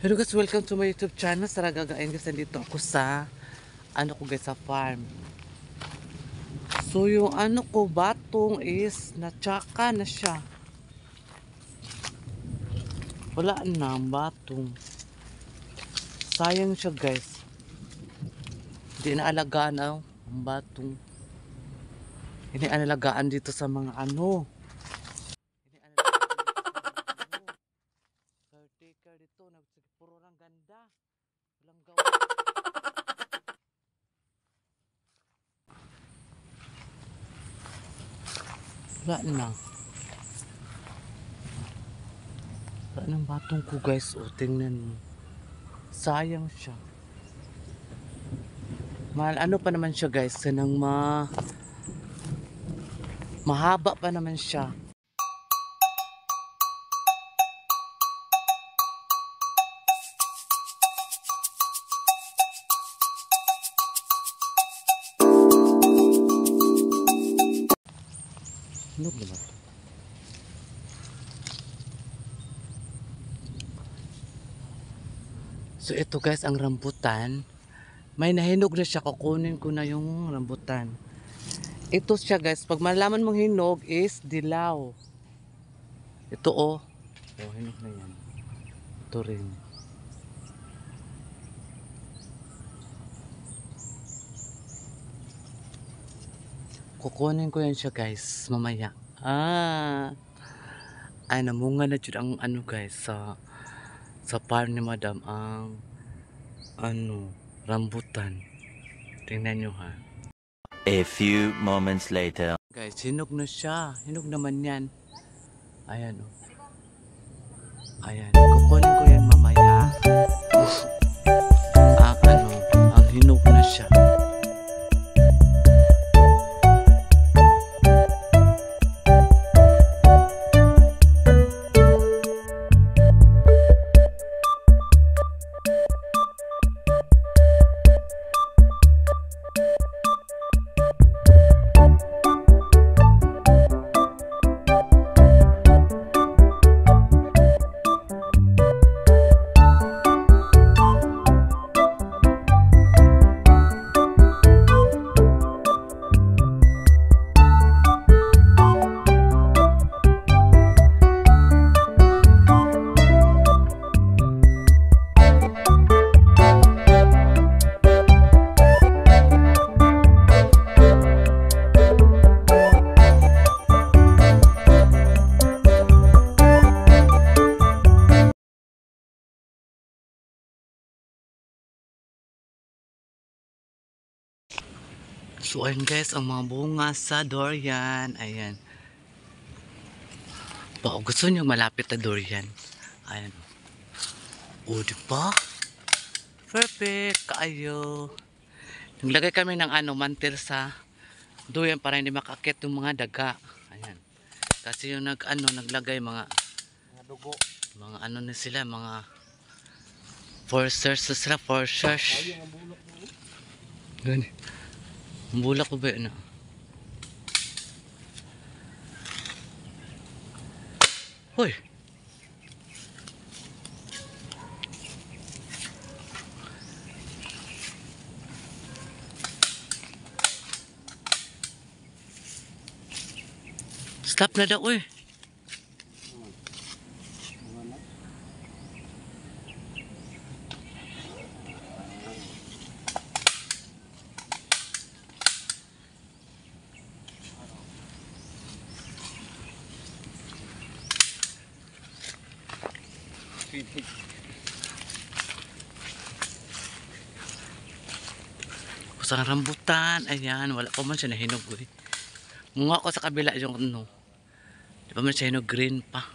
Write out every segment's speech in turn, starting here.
Hello guys, welcome to my YouTube channel. Saragagain guys, nandito ako sa sa farm. So yung batong is natsaka na siya. Wala na ang batong. Sayang siya guys. Hindi na alagaan ang batong. Hindi na alagaan dito sa mga caretaker dito. Puro ng ganda. Walang gawa. Wala na. Wala ng batong ko guys. O, tingnan mo. Sayang siya. Ano pa naman siya guys. Sanang mahaba pa naman siya. Hinog naman. So ito guys ang rambutan. May nahinog na siya. Kukunin ko na yung rambutan. Ito siya guys. Pag malaman mong hinog is dilaw. Ito oh. Oh, hinog na yan. Ito rin. Kukunin ko yan siya guys. Mamaya. Ay namunga na dyan ang guys. Sa farm ni madam ang rambutan. Tingnan nyo ha. A few moments later. Guys, hinog na siya. Hinog naman yan. Ayan o. Ayan. Kukunin ko yan mamaya. Ang hinog na siya. So ayun guys, ang mga bunga sa durian. Ayan. Baka gusto nyo malapit na durian. Ayan. O diba? Perfect. Kaayo. Naglagay kami ng mantir sa durian para hindi makakit yung mga daga. Ayan. Kasi yung naglagay mga dugo. Mga na sila, mga forcers sila, forcers. Gani. Bulak ko ba na? Hoy! Stop na daw eh. Kusang rambutan. Ayan. Wala pa man siya nahinog eh. Munga ako sa kabila yung di pa man siya hinog, green pa.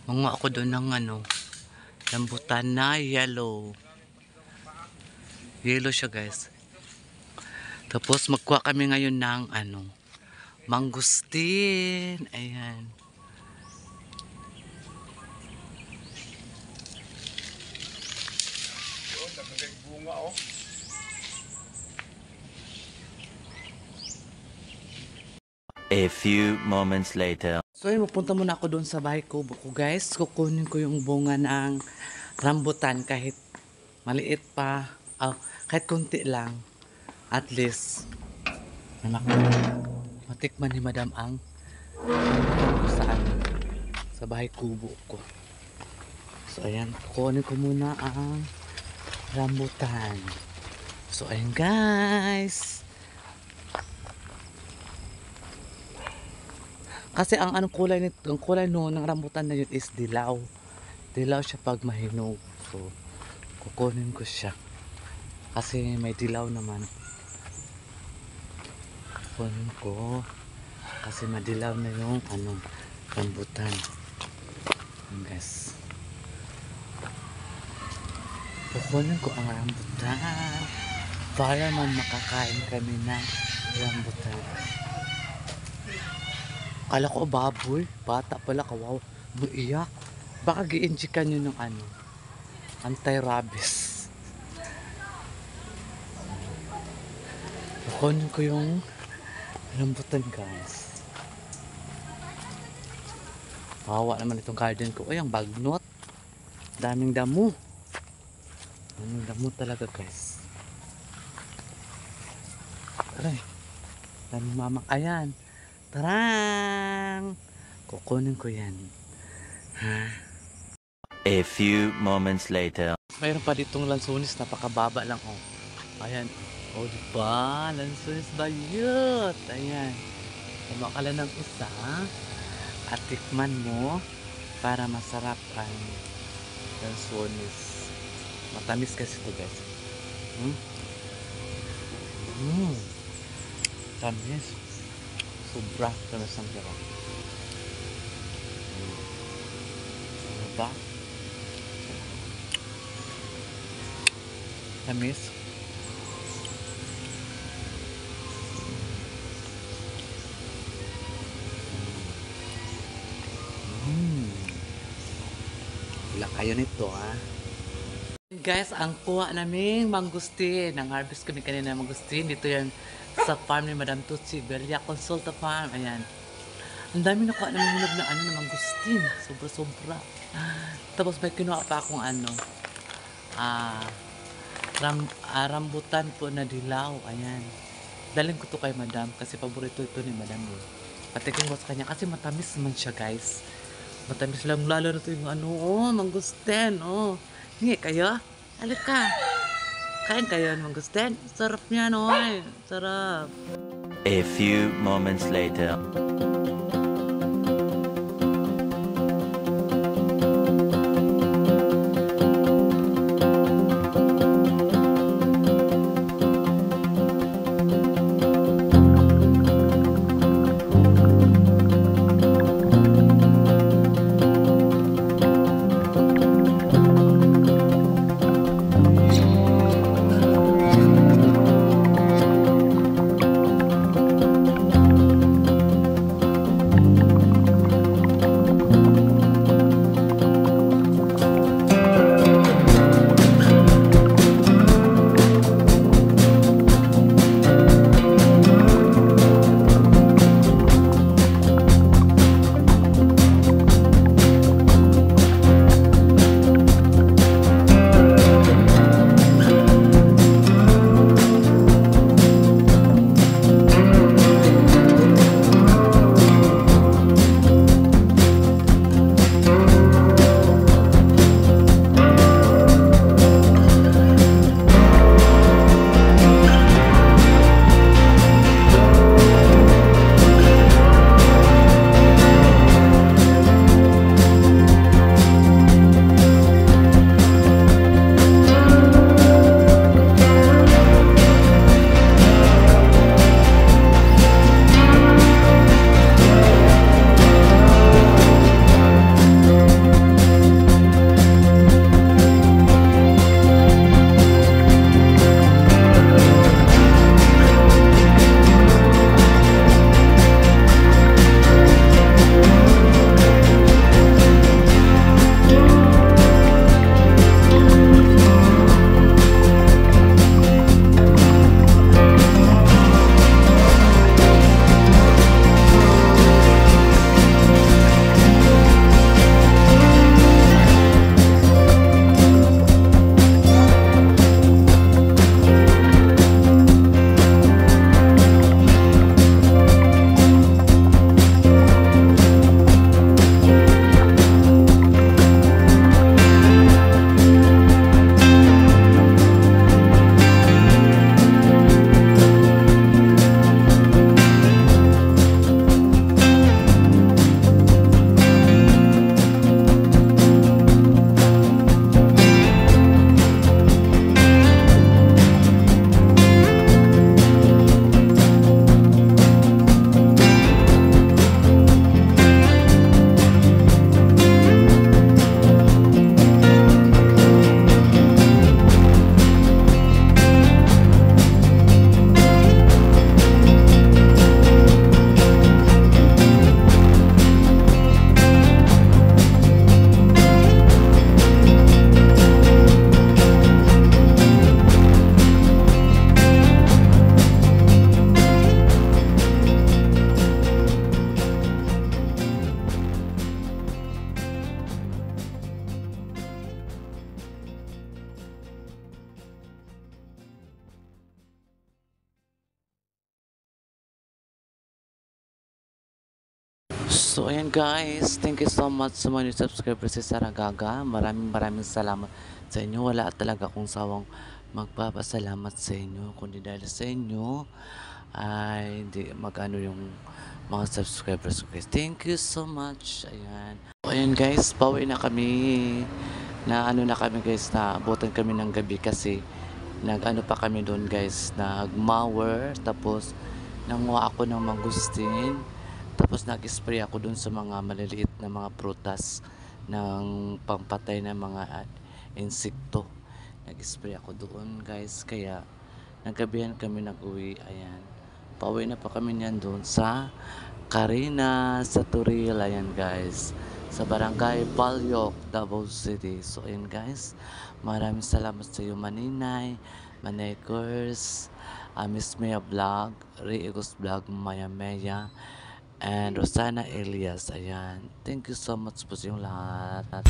Munga ako doon ng rambutan na yellow. Yellow siya guys. Tapos magkuha kami ngayon ng mangustin. Ayan. Bunga oh. A few moments later. So ayun, pupunta muna ako doon sa bahay ko guys. Kukunin ko yung bunga ng rambutan kahit maliit pa, kahit kunti lang, at least matikman ni Madam ang saan sa bahay kubo ko. So ayan, kukunin ko muna ang rambutan. So ayan guys, kasi ang kulay nito, ang kulay no ng rambutan na yun is dilaw. Dilaw siya pag mahinog. So kukunin ko siya kasi may dilaw naman. Kukunin ko kasi madilaw na yung rambutan. Ayan guys, kukunin ko ang rambutan para man makakain kami ng rambutan. Kala ko baboy, bata pala, kawaw, buiyak. Baka gi-injikan nyo ng anti-rabies. Kukunin ko yung rambutan guys. Kawawa naman itong garden ko. Ay, ang bagnot. Daming damo. Daming damo talaga guys. Aray, daming mamang. Ayan. Tarang! Kukunin ko yan. Ha? A few moments later. Mayroon pa ditong lansunis, napakababa lang oh. Ayan. Oh, diba? Lansunis bayot. Ayan. Kumakala ng isa at tikman mo para masarap ang lansunis. Matamis kasi ito guys. Tamis. Sobra. Tamis ang sarap. Diba? Tamis. Wala kayo nito ha. Guys, ang kuha naming mangustin. Nang harvest kami kanina ng mangustin. Dito yan sa farm ni Madam Tutsi Belia Consulta Farm. Ayan. Ang dami nakuha namin hinog na ng mangustin. Sobra-sobra. Tapos may kinuha pa akong rambutan po na dilaw. Ayan. Dalhin ko to kay Madam kasi paborito ito ni Madam. Patikin ko sa kanya kasi matamis man siya guys. Matamis lang, lalo na ito yung mangustin. Hingi kayo? Halika. Kain kayo ng mangustin. Sarap niya sarap. A few moments later. So ayan guys, thank you so much sa mga new subscribers si Saragaga. Maraming salamat sa inyo. Wala talaga akong sawang magpapasalamat sa inyo. Kundi dahil sa inyo ay hindi magano yung mga subscribers ko guys. Thank you so much. Ayan. So ayan guys, pauwi na kami. Na ano na kami guys, na abutan kami ng gabi kasi nag-ano pa kami doon guys, nag-mower, tapos nanguha ako ng mangustin. Tapos nag-spray ako dun sa mga maliliit na mga prutas ng pampatay ng mga insekto. Nag-spray ako doon guys. Kaya naggabihan kami nag-uwi. Ayan. Pauwi na pa kami niyan doon sa Carina, sa Turil. Ayan guys. Sa Barangay Balyok, Davao City. So ayan guys. Maraming salamat sa iyo Maninay, Manekers, Miss Maya Vlog, Riegos Vlog, Maya Maya, and Rosana Elias. Ayan. Thank you so much po sa inyong lahat.